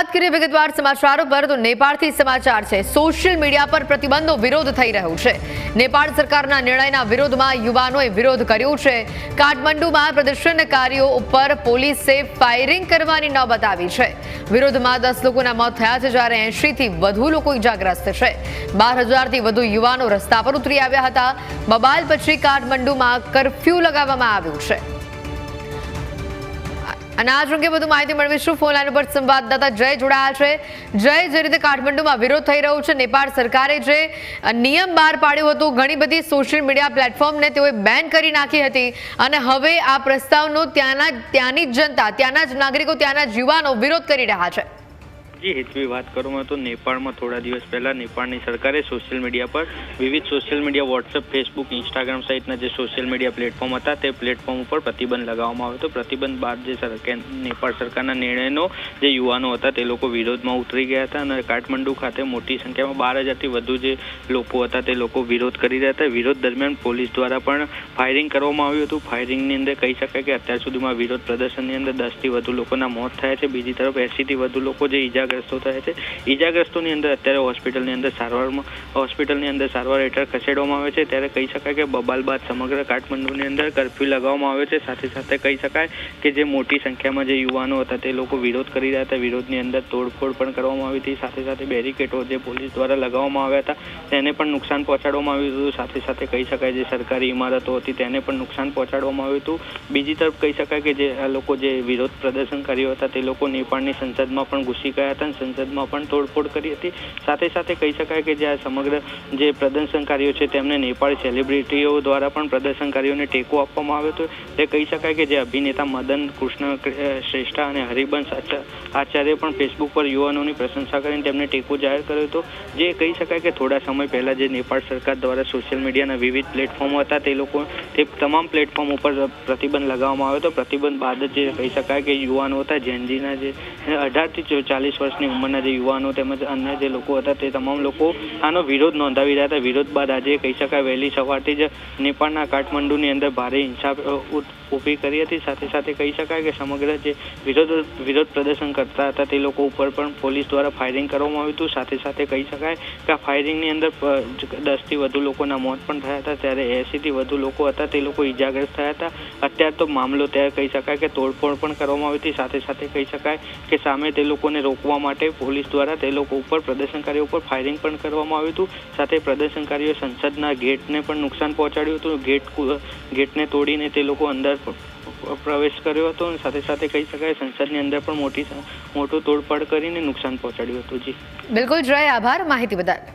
વાત કરીએ વિગતવાર સમાચારો પર તો નેપાળથી સમાચાર છે। સોશિયલ મીડિયા પર પ્રતિબંધનો વિરોધ થઈ રહ્યો છે। નેપાળ સરકારના નિર્ણયના વિરોધમાં યુવાનોએ વિરોધ કર્યો છે। કાઠમંડુમાં પ્રદર્શનકારીઓ ઉપર પોલીસે ફાયરિંગ કરવાની નોબત આવી છે। વિરોધમાં 10 લોકોના મોત થયા છે, જ્યારે 80થી વધુ લોકો ઇજાગ્રસ્ત છે। 12,000થી વધુ યુવાનો રસ્તા પર ઉતરી આવ્યા હતા। બબાલ પછી કાઠમંડુમાં કર્ફ્યુ લગાવવામાં આવ્યું છે। અને આ અંગે વધુ માહિતી મેળવીશું। ફોન લાઈન પર સંવાદદાતા જય જોડાયા છે। જય, જે રીતે કાઠમંડુમાં વિરોધ થઈ રહ્યો છે, નેપાળ સરકારે જે નિયમ બહાર પાડ્યો હતો, ઘણી બધી સોશિયલ મીડિયા પ્લેટફોર્મને તેઓએ બેન કરી નાખી હતી, અને હવે આ પ્રસ્તાવનો ત્યાંની જ જનતા, ત્યાંના જ નાગરિકો, ત્યાંના જ યુવાનો વિરોધ કરી રહ્યા છે। જી હેતવી વાત કરું તો નેપાળમાં થોડા દિવસ પહેલા નેપાળની સરકારે સોશિયલ મીડિયા પર વિવિધ social media WhatsApp, Facebook, Instagram સહિતના જે સોશિયલ મીડિયા પ્લેટફોર્મ હતા તે પ્લેટફોર્મ ઉપર પ્રતિબંધ લગાવવામાં આવ્યો હતો। પ્રતિબંધ બાદ જે નેપાળ સરકારના નિર્ણયનો જે યુવાનો હતા તે લોકો વિરોધમાં ઉતરી ગયા હતા, અને કાઠમંડુ ખાતે મોટી સંખ્યામાં 12,000થી વધુ જે લોકો હતા તે લોકો વિરોધ કરી રહ્યા હતા। વિરોધ દરમિયાન પોલીસ દ્વારા પણ ફાયરિંગ કરવામાં આવ્યું હતું। ફાયરિંગની અંદર કહી શકાય કે અત્યાર સુધીમાં વિરોધ પ્રદર્શનની અંદર 10થી વધુ લોકોના મોત થયા છે। બીજી તરફ 80થી વધુ લોકો જે ઇજાગ્રસ્તો થયા છે। ઇજાગ્રસ્તોની અંદર અત્યારે હોસ્પિટલની અંદર સારવાર હેઠળ ખસેડવામાં આવે છે। ત્યારે કહી શકાય કે બબાલ બાદ સમગ્ર કાઠમંડુની અંદર કર્ફ્યુ લગાવવામાં આવ્યો છે। સાથે સાથે કહી શકાય કે જે મોટી સંખ્યામાં જે યુવાનો હતા તે લોકો વિરોધ કરી રહ્યા હતા। વિરોધની અંદર તોડફોડ પણ કરવામાં આવી હતી। સાથે સાથે બેરિકેડો જે પોલીસ દ્વારા લગાવવામાં આવ્યા હતા તેને પણ નુકસાન પહોંચાડવામાં આવ્યું હતું। સાથે સાથે કહી શકાય જે સરકારી ઇમારતો હતી તેને પણ નુકસાન પહોંચાડવામાં આવ્યું હતું। બીજી તરફ કહી શકાય કે જે આ લોકો જે વિરોધ પ્રદર્શનકારીઓ હતા તે લોકો નેપાળની સંસદમાં પણ ઘૂસી ગયા હતા, સંસદમાં પણ તોડફોડ કરી હતી। સાથે સાથે કહી શકાય કે જે આ સમગ્ર જે પ્રદર્શનકારીઓ છે તેમને નેપાળી સેલિબ્રિટીઓ દ્વારા પણ પ્રદર્શનકારીઓને ટેકો આપવામાં આવ્યો હતો। તે કહી શકાય કે જે અભિનેતા મદન કૃષ્ણ શ્રેષ્ઠા અને હરિવંશ આચાર્ય પણ ફેસબુક પર યુવાનોની પ્રશંસા કરીને તેમને ટેકો જાહેર કર્યો હતો। જે કહી શકાય કે થોડા સમય પહેલા જે નેપાળ સરકાર દ્વારા સોશિયલ મીડિયાના વિવિધ પ્લેટફોર્મો હતા તે તમામ પ્લેટફોર્મ ઉપર પ્રતિબંધ લગાવવામાં આવ્યો હતો। પ્રતિબંધ બાદ જે કહી શકાય કે યુવાનો હતા, જેનજીના જે 18થી 40 વર્ષની ઉંમરના જે યુવાનો તેમજ અન્ય જે લોકો હતા તે તમામ લોકો આનો વિરોધ નોંધાવી રહ્યા હતા। વિરોધ બાદ આજે કહી શકાય વહેલી સવારથી જ નેપાળના કાઠમંડુની અંદર ભારે હિંસા ઊભી કરી હતી। સાથે સાથે કહી શકાય કે સમગ્ર જે વિરોધ પ્રદર્શન કરતા હતા તે લોકો ઉપર પણ પોલીસ દ્વારા ફાયરિંગ કરવામાં આવ્યું હતું। સાથે સાથે કહી શકાય કે આ ફાયરિંગની અંદર 10થી વધુ લોકોના મોત પણ થયા હતા, ત્યારે 80થી વધુ લોકો હતા તે લોકો ઇજાગ્રસ્ત થયા હતા। અત્યારે તો મામલો ત્યારે કહી શકાય કે તોડફોડ પણ કરવામાં આવી હતી। સાથે સાથે કહી શકાય કે સામે તે લોકોને રોકવા માટે પોલીસ દ્વારા તે લોકો ઉપર પ્રદર્શનકારીઓ ઉપર ફાયરિંગ પણ કરવામાં આવ્યું હતું। સાથે પ્રદર્શનકારીઓ સંસદના ગેટને પણ નુકસાન પહોંચાડ્યું હતું। ગેટને તોડીને તે લોકો અંદર પ્રવેશ કર્યો હતો, અને સાથે સાથે કહી શકાય સંસદની અંદર પણ મોટું તોડફોડ કરીને નુકસાન પહોંચાડ્યું હતું। જી બિલકુલ જય, આભાર માહિતી બદલ।